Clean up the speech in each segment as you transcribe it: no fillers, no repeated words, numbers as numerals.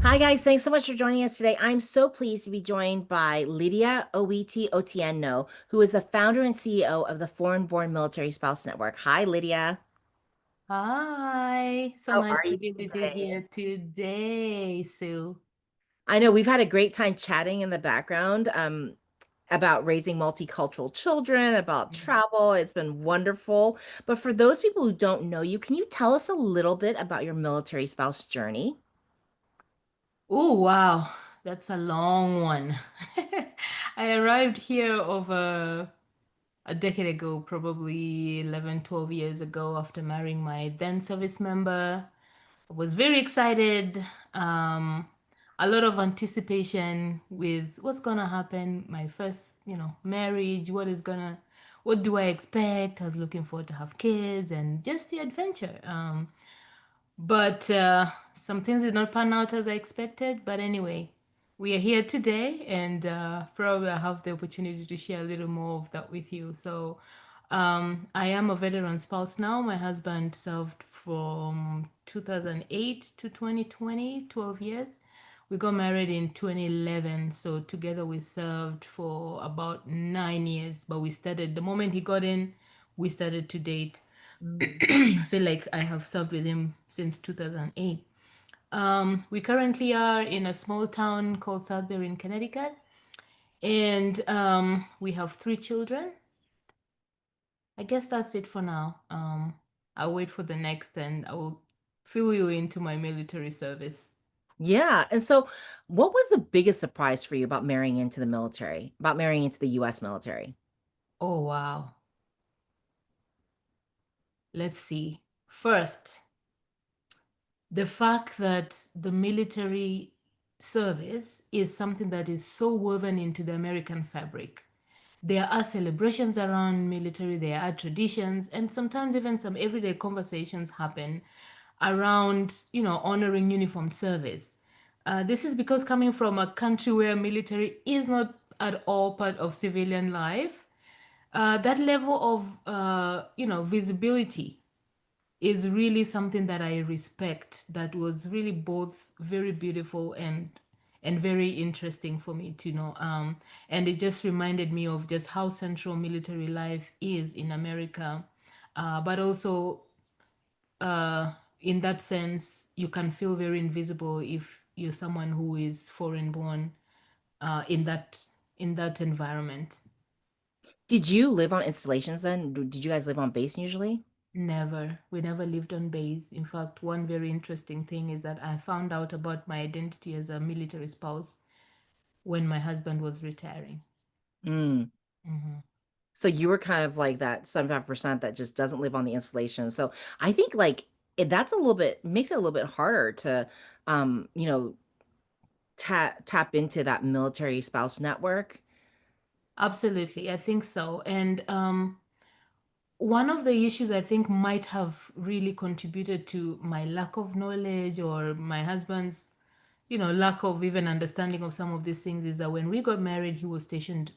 Hi, guys. Thanks so much for joining us today. I'm so pleased to be joined by Lydiah Owiti-Otienoh, who is the founder and CEO of the Foreign Born Military Spouse Network. Hi, Lydia. Hi, so How nice are you to be with you today? here today, Sue. I know we've had a great time chatting in the background about raising multicultural children, about travel. It's been wonderful. But for those people who don't know you, can you tell us a little bit about your military spouse journey? Oh, wow, that's a long one. I arrived here over a decade ago, probably 11, 12 years ago, after marrying my then service member. I was very excited. Um, a lot of anticipation with what's gonna happen, my first, marriage, what do I expect? I was looking forward to have kids and just the adventure. But some things did not pan out as I expected. But anyway, we are here today, and probably I'll have the opportunity to share a little more of that with you. I am a veteran spouse now. My husband served from 2008 to 2020, 12 years. We got married in 2011, so together we served for about 9 years. But the moment he got in, we started to date. Mm. I feel like I have served with him since 2008. We currently are in a small town called Southbury in Connecticut, and we have three children. I guess that's it for now. I'll wait for the next and I will fill you into my military service. Yeah. And so, what was the biggest surprise for you about marrying into the military, about marrying into the US military? Oh, wow. Let's see. First, the fact that the military service is something that is so woven into the American fabric. There are celebrations around military, there are traditions, and sometimes even some everyday conversations happen around, honoring uniformed service. This is because coming from a country where military is not at all part of civilian life, that level of, visibility is really something that I respect. That was really both very beautiful and very interesting for me to know. And it just reminded me of just how central military life is in America. But also, uh, in that sense, you can feel very invisible if you're someone who is foreign born in that environment. Did you live on installations then? Did you guys live on base usually? Never. We never lived on base. In fact, one very interesting thing is that I found out about my identity as a military spouse when my husband was retiring. Mm. Mhm. So you were kind of like that 75% that just doesn't live on the installation. So I think like that's a little bit makes it a little bit harder to um, you know, tap into that military spouse network. Absolutely, I think so. And one of the issues I think might have really contributed to my lack of knowledge or my husband's, lack of even understanding of some of these things is that when we got married, he was stationed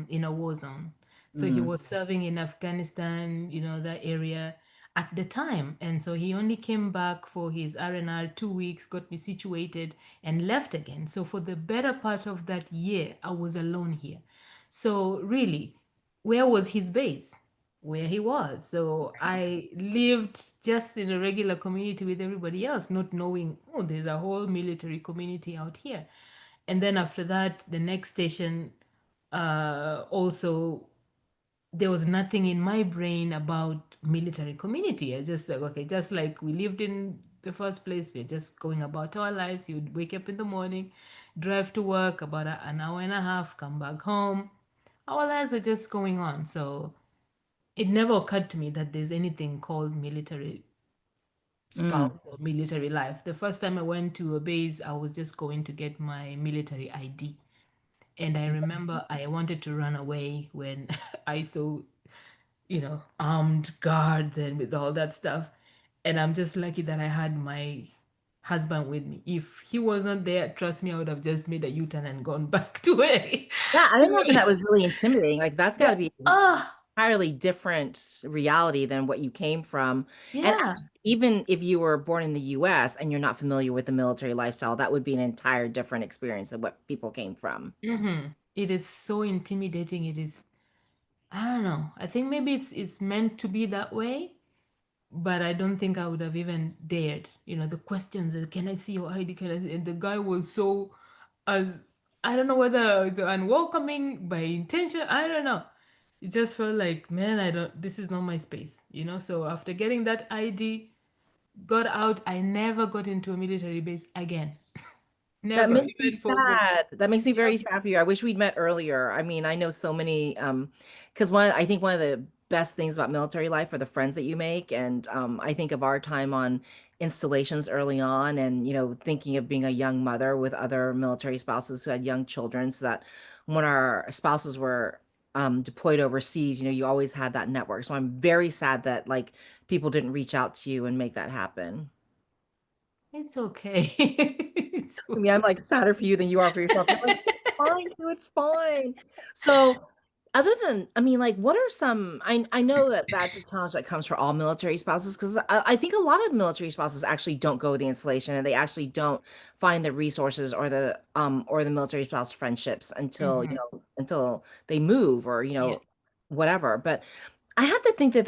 in a war zone. So he Mm. was serving in Afghanistan, that area at the time. And so he only came back for his R&R 2 weeks, got me situated, and left again. So for the better part of that year, I was alone here. So really, where was his base? Where he was. So I lived just in a regular community with everybody else, not knowing, oh, there's a whole military community out here. And then after that, the next station, also, there was nothing in my brain about military community. I just like, okay, just like we lived in the first place, we're just going about our lives. You'd wake up in the morning, drive to work about an hour and a half, come back home. Our lives were just going on. So it never occurred to me that there's anything called military Mm. spouse or military life. The first time I went to a base, I was just going to get my military ID. And I remember I wanted to run away when I saw, armed guards and with all that stuff. And I'm just lucky that I had my husband with me. If he wasn't there, trust me, I would have just made a U-turn and gone back to where. Yeah, I imagine that was really intimidating. Like that's got Yeah. to be Ah. entirely different reality than what you came from. And Yeah. actually, even if you were born in the US and you're not familiar with the military lifestyle, that would be an entire different experience than what people came from. It is so intimidating. It is, I don't know. I think maybe it's meant to be that way, but I don't think I would have even dared. The questions, can I see your ID? Can I? And the guy was so, as I don't know whether it's unwelcoming by intention. I don't know. It just felt like, man, I don't. This is not my space. So after getting that ID, got out. I never got into a military base again. That Never, makes me even for. sad. That makes me Yeah. very sad for you. I wish we'd met earlier. I mean, I know so many because I think one of the best things about military life are the friends that you make. And I think of our time on installations early on and, thinking of being a young mother with other military spouses who had young children so that when our spouses were deployed overseas, you always had that network. So I'm very sad that like people didn't reach out to you and make that happen. It's okay. It's I mean, I'm okay. like sadder for you than you are for yourself. You're like, it's fine, too, it's fine. So, other than, I mean, like, what are some? I know that that's a challenge that comes for all military spouses because I think a lot of military spouses actually don't go the installation and they actually don't find the resources or the military spouse friendships until Hmm. until they move or Yeah. whatever. But I have to think that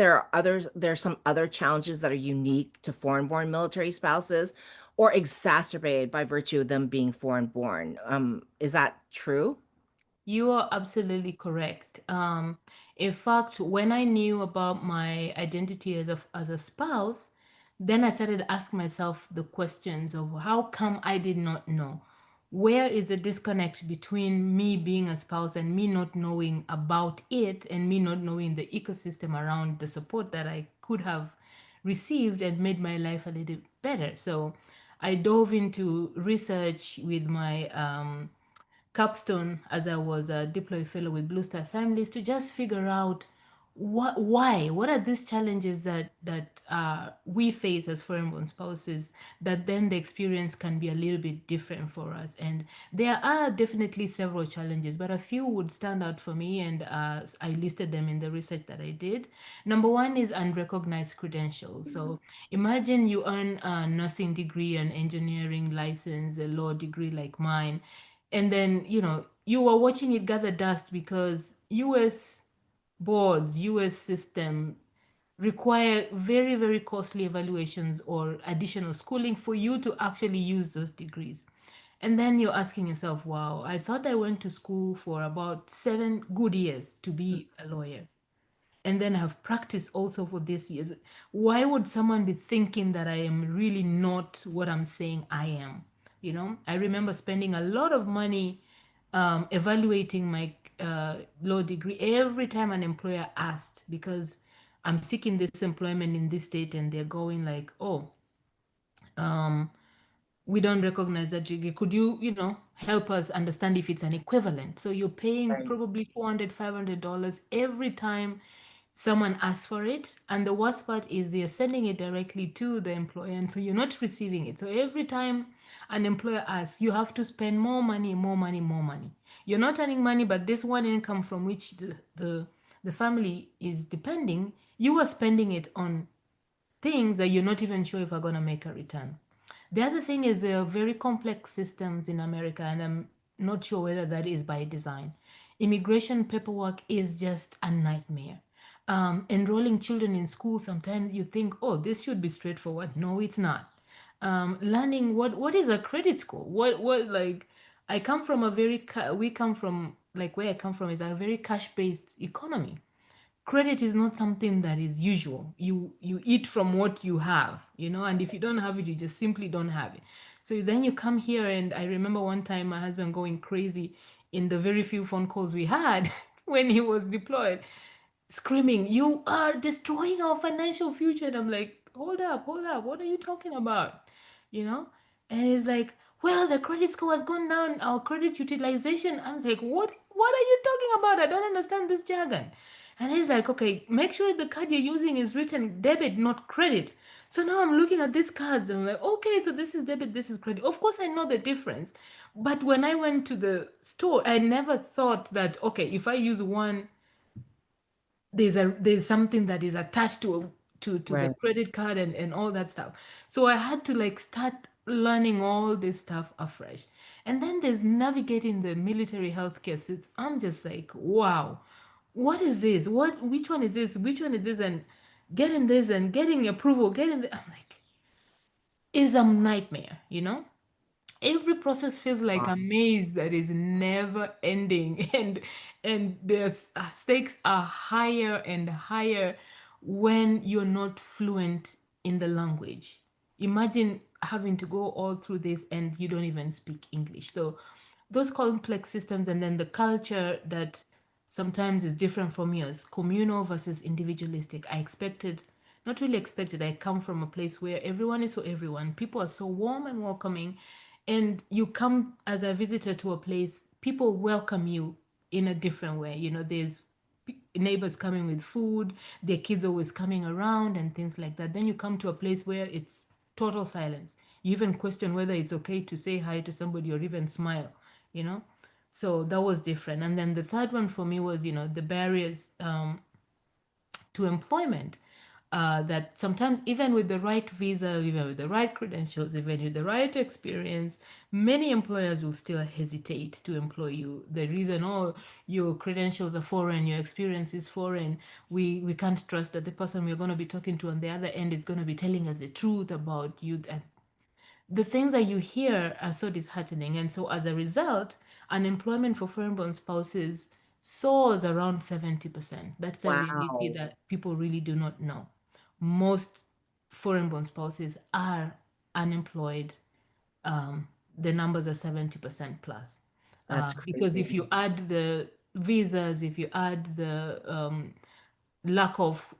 there's some other challenges that are unique to foreign-born military spouses or exacerbated by virtue of them being foreign-born. Is that true? You are absolutely correct. In fact, when I knew about my identity as a spouse, then I started asking myself the questions of how come I did not know? Where is the disconnect between me being a spouse and me not knowing about it and me not knowing the ecosystem around the support that I could have received and made my life a little better? So I dove into research with my capstone as I was a deployed fellow with Blue Star Families to just figure out what are these challenges that we face as foreign-born spouses that then the experience can be a little bit different for us. And there are definitely several challenges, but a few would stand out for me, and I listed them in the research that I did. Number one is unrecognized credentials. So imagine you earn a nursing degree, an engineering license, a law degree like mine, and then you are watching it gather dust because US boards, US system require very, very costly evaluations or additional schooling for you to actually use those degrees. And then you're asking yourself, wow, I thought I went to school for about 7 good years to be a lawyer, and then have practiced also for this years. Why would someone be thinking that I am really not what I'm saying I am? I remember spending a lot of money evaluating my law degree every time an employer asked, because I'm seeking this employment in this state, and they're going like, oh, um, we don't recognize that degree. Could you help us understand if it's an equivalent? So you're paying Right. probably $400, $500 every time someone asks for it. And the worst part is they're sending it directly to the employer. And so you're not receiving it. So every time an employer asks, you have to spend more money, more money, more money. You're not earning money, but this one income from which the family is depending, you are spending it on things that you're not even sure if are going to make a return. The other thing is there are very complex systems in America, and I'm not sure whether that is by design. Immigration paperwork is just a nightmare. Enrolling children in school, sometimes you think, oh, this should be straightforward. No, it's not. Learning what is a credit score? What like I come from a very we come from, like, where I come from is a very cash based economy. Credit is not something that is usual. You eat from what you have, and if you don't have it, you just simply don't have it. So then you come here, and I remember one time my husband going crazy in the very few phone calls we had when he was deployed, screaming, "You are destroying our financial future." And I'm like, hold up, what are you talking about? You know? And he's like, well, the credit score has gone down, our credit utilization. I'm like, what are you talking about? I don't understand this jargon. And he's like, okay, make sure the card you're using is written debit, not credit. So now I'm looking at these cards and I'm like, okay, so this is debit, this is credit. Of course, I know the difference. But when I went to the store, I never thought that, okay, if I use one there's something that is attached to the Right. credit card and all that stuff. So I had to like start learning all this stuff afresh. And then there's navigating the military healthcare system. I'm just like, wow, what is this? Which one is this? Which one is this? And getting this and getting approval, I'm like, is a nightmare, you know? Every process feels like Wow. a maze that is never ending and the stakes are higher and higher when you're not fluent in the language. Imagine having to go all through this and you don't even speak English. So those complex systems and then the culture that sometimes is different from yours, communal versus individualistic. Not really expected. I come from a place where everyone is for everyone. People are so warm and welcoming. And you come as a visitor to a place, people welcome you in a different way. You know, there's neighbors coming with food, their kids always coming around and things like that. Then you come to a place where it's total silence. You even question whether it's okay to say hi to somebody or even smile, you know? So that was different. And then the third one for me was, the barriers to employment. That sometimes, even with the right visa, even with the right credentials, even with the right experience, many employers will still hesitate to employ you. The reason, oh, your credentials are foreign, your experience is foreign. We can't trust that the person we're going to be talking to on the other end is going to be telling us the truth about you. The things that you hear are so disheartening. And so as a result, unemployment for foreign-born spouses soars around 70%. That's a reality Wow. that people really do not know. Most foreign-born spouses are unemployed. um, the numbers are 70% plus. That's Because if crazy. you add the visas, if you add the lack of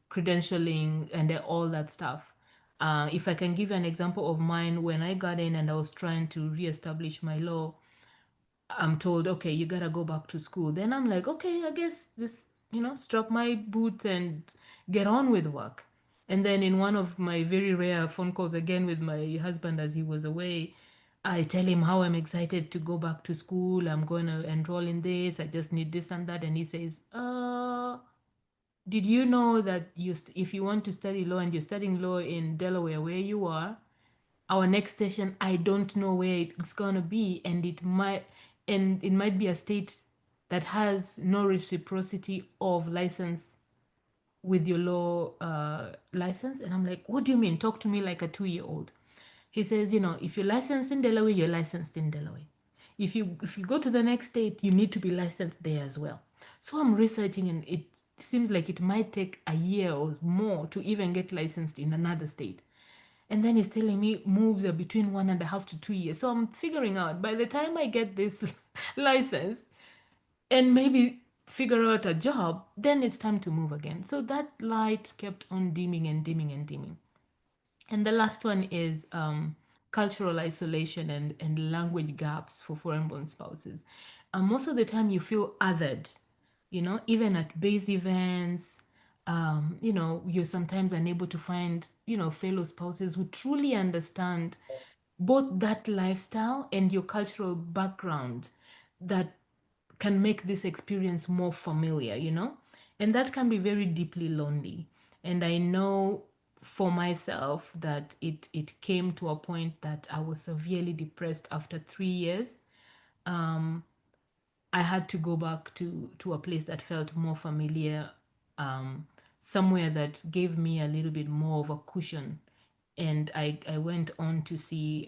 credentialing and all that stuff. If I can give an example of mine, when I got in and I was trying to reestablish my law, I'm told, okay, you gotta go back to school. Then I'm like, okay, I guess just, strap my boots and get on with work. And then in one of my very rare phone calls again with my husband as he was away, I tell him how I'm excited to go back to school. I'm going to enroll in this. I just need this and that. And he says, did you know that if you want to study law and you're studying law in Delaware, where you are, our next station, I don't know where it's gonna be, and it might be a state that has no reciprocity of license with your law license. And I'm like, what do you mean? Talk to me like a 2-year-old. He says, if you're licensed in Delaware, you're licensed in Delaware. If you go to the next state, you need to be licensed there as well. So I'm researching, and it seems like it might take a year or more to even get licensed in another state. And then he's telling me moves are between 1.5 to 2 years. So I'm figuring out by the time I get this license and maybe figure out a job, then it's time to move again. So that light kept on dimming and dimming and dimming. And the last one is cultural isolation and language gaps for foreign-born spouses. Most of the time, you feel othered, even at base events. You're sometimes unable to find, fellow spouses who truly understand both that lifestyle and your cultural background that can make this experience more familiar. And that can be very deeply lonely. And I know for myself that it came to a point that I was severely depressed after 3 years. I had to go back to a place that felt more familiar, somewhere that gave me a little bit more of a cushion. And I went on to see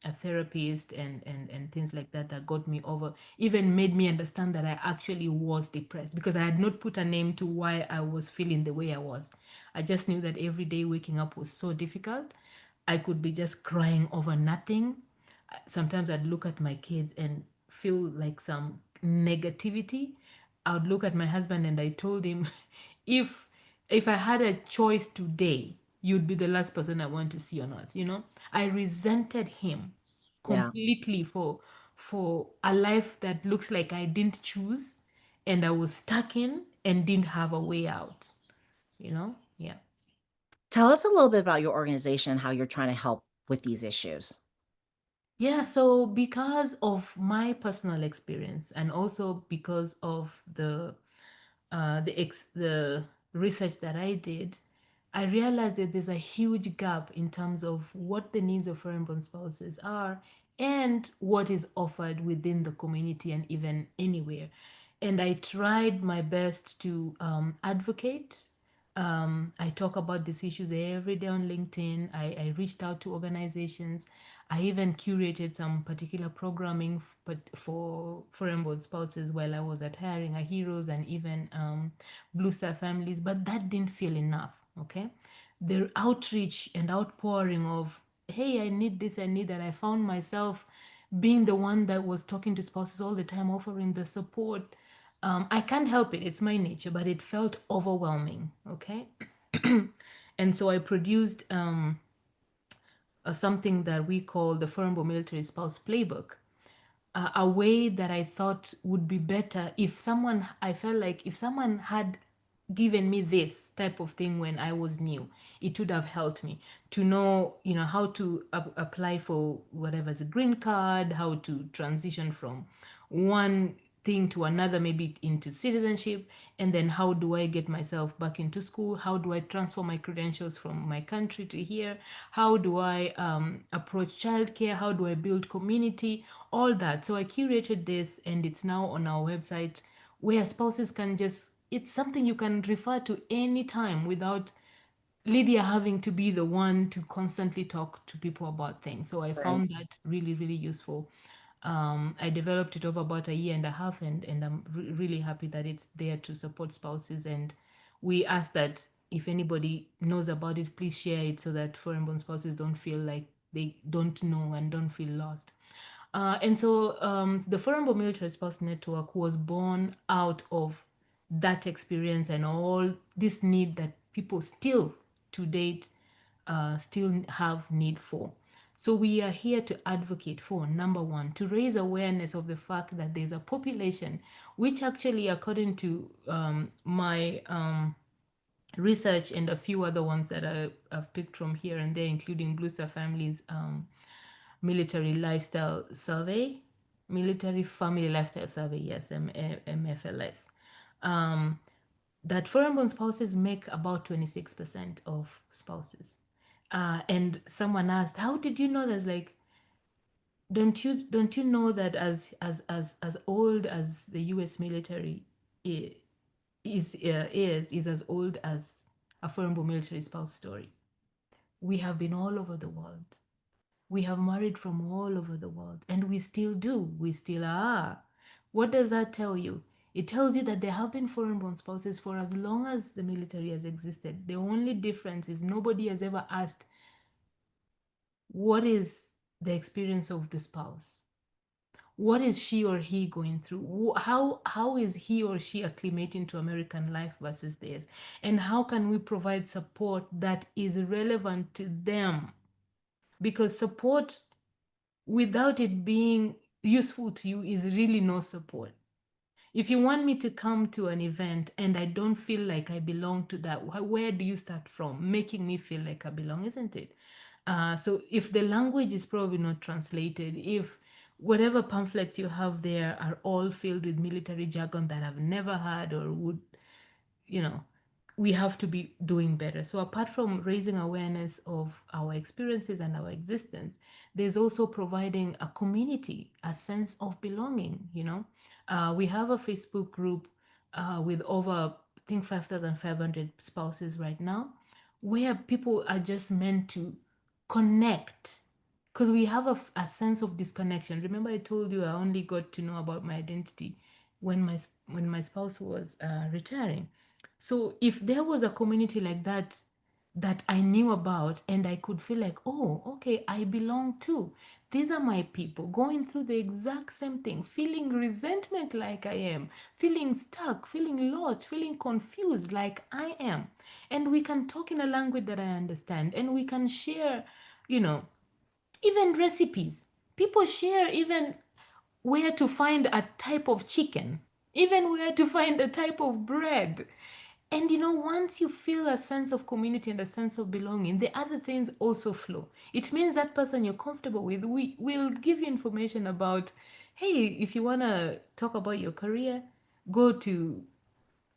a therapist and things like that that got me over, even made me understand that I actually was depressed because I had not put a name to why I was feeling the way I was. I just knew that every day waking up was so difficult. I could be just crying over nothing. Sometimes I'd look at my kids and feel like some negativity. I would look at my husband and I told him, if I had a choice today, you'd be the last person I want to see on earth. I resented him Yeah. completely for a life that looks like I didn't choose and I was stuck in and didn't have a way out. Yeah. Tell us a little bit about your organization, how you're trying to help with these issues. Yeah, so because of my personal experience and also because of the the research that I did, I realized that there's a huge gap in terms of what the needs of foreign-born spouses are and what is offered within the community and even anywhere. And I tried my best to advocate. I talk about these issues every day on LinkedIn. I reached out to organizations. I even curated some particular programming but for foreign-born spouses while I was at Hiring a Heroes and even Blue Star Families, but that didn't feel enough. Okay, the outreach and outpouring of, hey, I need this, I need that. I found myself being the one that was talking to spouses all the time, offering the support. I can't help it, it's my nature, but it felt overwhelming. Okay. And so I produced something that we call the Foreign Military Spouse Playbook, a way that I thought would be better if someone, I felt like if someone had given me this type of thing when I was new, it would have helped me to know, how to apply for whatever's a green card, how to transition from one thing to another, maybe into citizenship, and then how do I get myself back into school? How do I transfer my credentials from my country to here? How do I approach childcare? How do I build community? All that. So I curated this, and it's now on our website where spouses can just, it's something you can refer to anytime without Lydia having to be the one to constantly talk to people about things. So I Right. found that really, really useful. I developed it over about a year and a half, and I'm really happy that it's there to support spouses. And we ask that if anybody knows about it, please share it so that foreign-born spouses don't feel like they don't know and don't feel lost. And so the Foreign-born Military Spouse Network was born out of that experience and all this need that people still to date still have need for. So we are here to advocate for, number one, to raise awareness of the fact that there's a population which actually, according to my research and a few other ones that I've picked from here and there, including Blue Star Families Military Lifestyle Survey, Military Family Lifestyle Survey, yes, MFLS, um, that foreign-born spouses make about 26% of spouses. And someone asked, "How did you know?" There's like, don't you know that as old as the U.S. military is as old as a foreign-born military spouse story. We have been all over the world. We have married from all over the world, and we still do. We still are. What does that tell you? It tells you that there have been foreign born spouses for as long as the military has existed. The only difference is nobody has ever asked, what is the experience of the spouse? What is she or he going through? How is he or she acclimating to American life versus theirs? And how can we provide support that is relevant to them? Because support without it being useful to you is really no support. If you want me to come to an event and I don't feel like I belong to that, where do you start from? Making me feel like I belong, isn't it? So if the language is probably not translated, if whatever pamphlets you have there are all filled with military jargon that I've never heard or would, you know, we have to be doing better. So apart from raising awareness of our experiences and our existence, there's also providing a community, a sense of belonging. We have a Facebook group with over, I think, 5,500 spouses right now, where people are just meant to connect, because we have a sense of disconnection. Remember, I told you I only got to know about my identity when my spouse was retiring. So if there was a community like that that I knew about, and I could feel like, oh, okay, I belong too. These are my people going through the exact same thing, feeling resentment like I am, feeling stuck, feeling lost, feeling confused like I am. And we can talk in a language that I understand, and we can share, you know, even recipes. People share even where to find a type of chicken, even where to find a type of bread. And once you feel a sense of community and a sense of belonging, the other things also flow. It means that person you're comfortable with, we will give you information about, hey, if you want to talk about your career, go to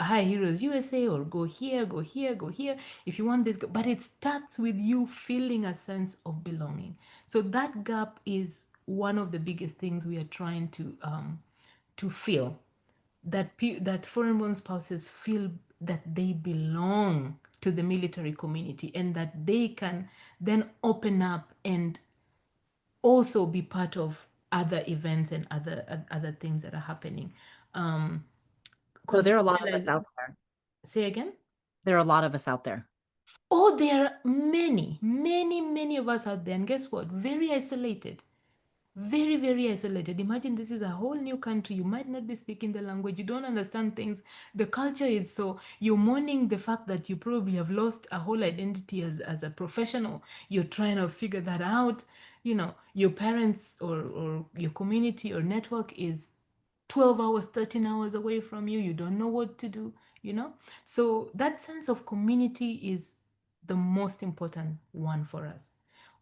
High Heroes USA or go here, go here, go here. If you want this, go. But it starts with you feeling a sense of belonging. So that gap is one of the biggest things we are trying to fill. That foreign-born spouses feel that they belong to the military community and that they can then open up and also be part of other events and other things that are happening. So Because there are a we lot of us realize, out there. say again? There are a lot of us out there. Oh, there are many, many, many of us out there. And guess what? Very isolated. Very, very isolated. Imagine this is a whole new country. You might not be speaking the language. You don't understand things. The culture is so, you're mourning the fact that you probably have lost a whole identity as a professional. You're trying to figure that out. Your parents or your community or network is 12 hours, 13 hours away from you. You don't know what to do, you know? So that sense of community is the most important one for us.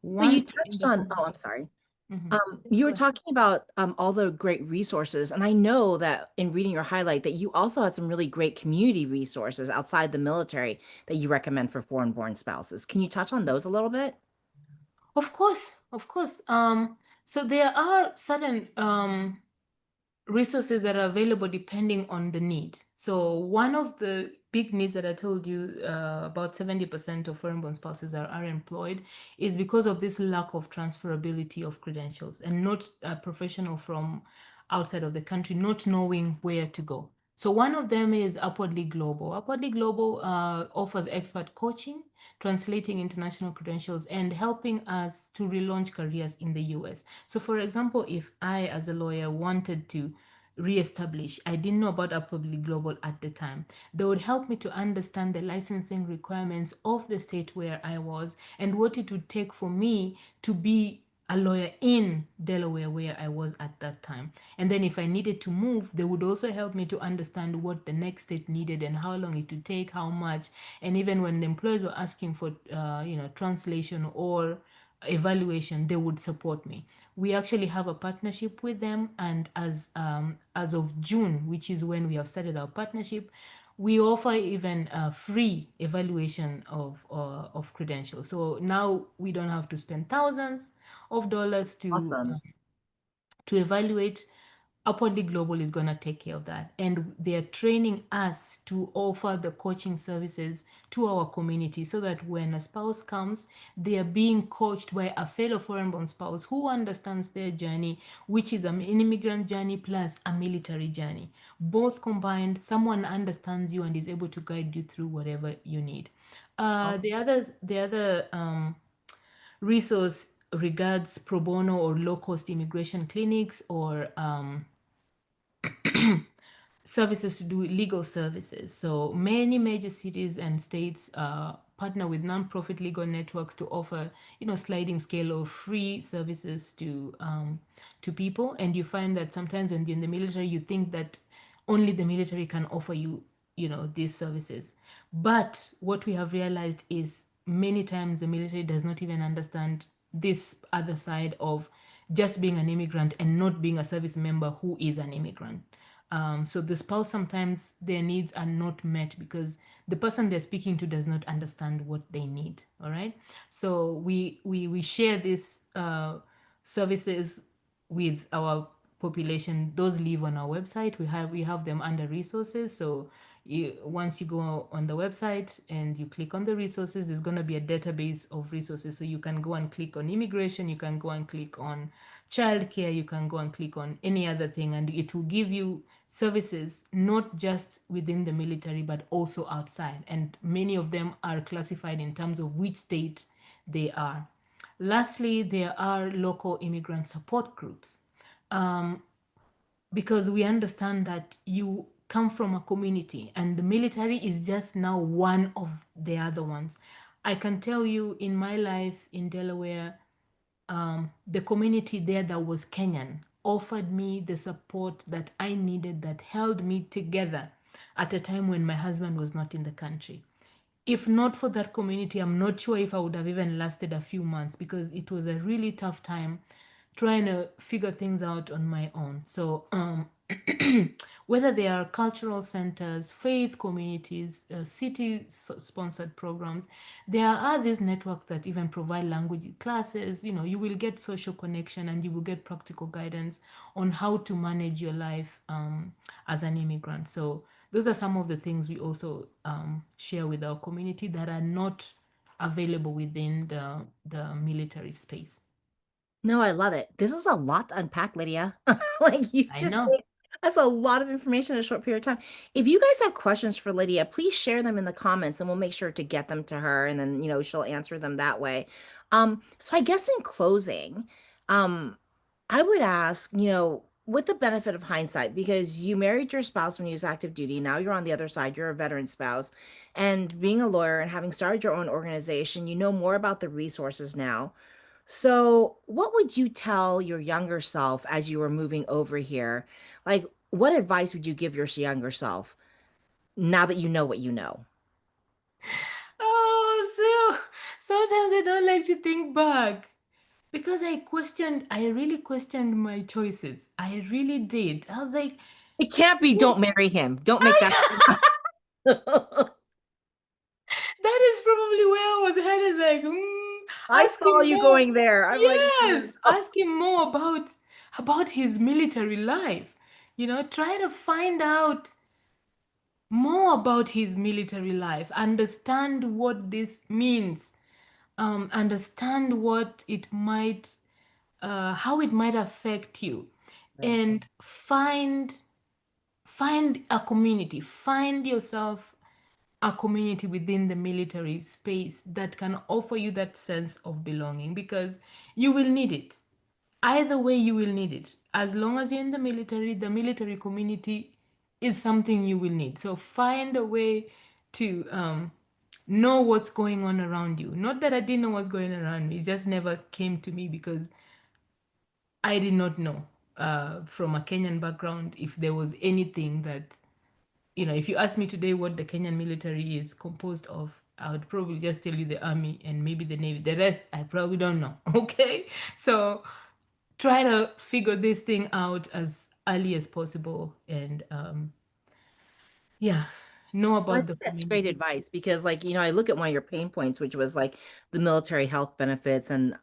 But you Once you're in touched the on, community, oh, I'm sorry. You go were ahead. talking about all the great resources, and I know that in reading your highlight that you also had some really great community resources outside the military that you recommend for foreign-born spouses. Can you touch on those a little bit? Of course, of course. So there are certain resources that are available depending on the need. So one of the big needs that I told you, about 70% of foreign-born spouses are employed, is because of this lack of transferability of credentials and not a professional from outside of the country not knowing where to go. So one of them is Upwardly Global. Upwardly Global offers expert coaching, translating international credentials, and helping us to relaunch careers in the US. So, for example, if I, as a lawyer, wanted to reestablish, I didn't know about Upwardly Global at the time, they would help me to understand the licensing requirements of the state where I was and what it would take for me to be a lawyer in Delaware where I was at that time. And then if I needed to move, they would also help me to understand what the next state needed and how long it would take, how much. And even when the employers were asking for, translation or evaluation, they would support me. We actually have a partnership with them, and as of June, which is when we have started our partnership, we offer even a free evaluation of credentials. So now we don't have to spend thousands of dollars Awesome. to evaluate. Upwardly Global is going to take care of that. And they're training us to offer the coaching services to our community so that when a spouse comes, they are being coached by a fellow foreign born spouse who understands their journey, which is an immigrant journey plus a military journey. Both combined, someone understands you and is able to guide you through whatever you need. Awesome. The other resource regards pro bono or low cost immigration clinics or services to do legal services. So many major cities and states partner with nonprofit legal networks to offer, sliding scale of free services to people. And you find that sometimes when you're in the military, you think that only the military can offer you, these services. But what we have realized is many times the military does not even understand this other side of just being an immigrant and not being a service member who is an immigrant. So the spouse, sometimes their needs are not met because the person they're speaking to does not understand what they need. All right. So we share these services with our population. Those live on our website. We have them under resources. So once you go on the website and you click on the resources, there's going to be a database of resources. So you can go and click on immigration, you can go and click on childcare, you can go and click on any other thing, and it will give you services not just within the military but also outside. And many of them are classified in terms of which state they are. Lastly, there are local immigrant support groups, because we understand that you come from a community and the military is just now one of the other ones. I can tell you, in my life in Delaware, the community there that was Kenyan offered me the support that I needed, that held me together at a time when my husband was not in the country. If not for that community, I'm not sure if I would have even lasted a few months, because it was a really tough time trying to figure things out on my own. So Whether they are cultural centers, faith communities, city-sponsored programs, there are these networks that even provide language classes. You know, you will get social connection and you will get practical guidance on how to manage your life as an immigrant. So those are some of the things we also share with our community that are not available within the military space. No, I love it. This is a lot to unpack, Lydia. Like you've I just know. gave us a lot of information in a short period of time. If you guys have questions for Lydia, please share them in the comments and we'll make sure to get them to her and then, she'll answer them that way. So I guess in closing, um, I would ask, with the benefit of hindsight, because you married your spouse when he was active duty, now you're on the other side, you're a veteran spouse, and being a lawyer and having started your own organization, you know more about the resources now. So, what would you tell your younger self as you were moving over here? Like, what advice would you give your younger self now that you know what you know? Oh, so sometimes I don't like to think back because I really questioned my choices. I really did. I was like, It can't be don't marry him. Don't make that. that is probably where I was headed. Like, I ask saw him you more. going there. I'm like, Yes, ask him more about his military life. You know, try to find out more about his military life, understand what this means, understand what it might, how it might affect you, right. and find a community, find yourself a community within the military space that can offer you that sense of belonging because you will need it. Either way, you will need it. As long as you're in the military community is something you will need. So find a way to know what's going on around you. Not that I didn't know what's going on around me, it just never came to me because I did not know from a Kenyan background if there was anything that, you know, if you ask me today what the Kenyan military is composed of, I would probably just tell you the army and maybe the navy. The rest, I probably don't know. Okay. So try to figure this thing out as early as possible and yeah, know Well, I about the think that's great community. advice because, like, I look at one of your pain points, which was like the military health benefits and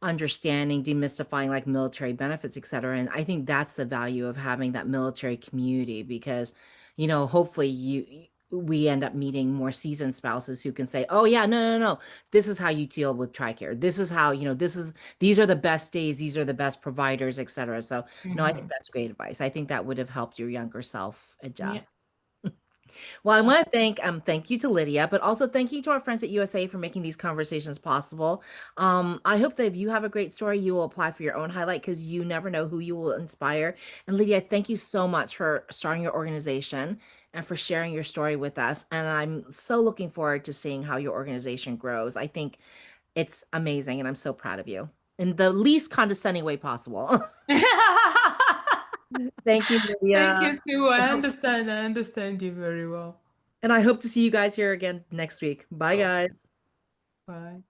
understanding, demystifying like military benefits, et cetera. And I think that's the value of having that military community because, hopefully we end up meeting more seasoned spouses who can say, oh yeah, no, no, no, this is how you deal with TRICARE. This is how, these are the best days, these are the best providers, et cetera. So no, I think Hmm. that's great advice. I think that would have helped your younger self Yeah. adjust. Well, I want to thank you to Lydia, but also thank you to our friends at USA for making these conversations possible. I hope that if you have a great story, you will apply for your own highlight because you never know who you will inspire. And Lydia, thank you so much for starting your organization and for sharing your story with us. And I'm so looking forward to seeing how your organization grows. I think it's amazing, and I'm so proud of you in the least condescending way possible. Thank you, Thank Lydia. you, Sue. I understand. I understand you very well. And I hope to see you guys here again next week. Bye, Oh, guys. bye.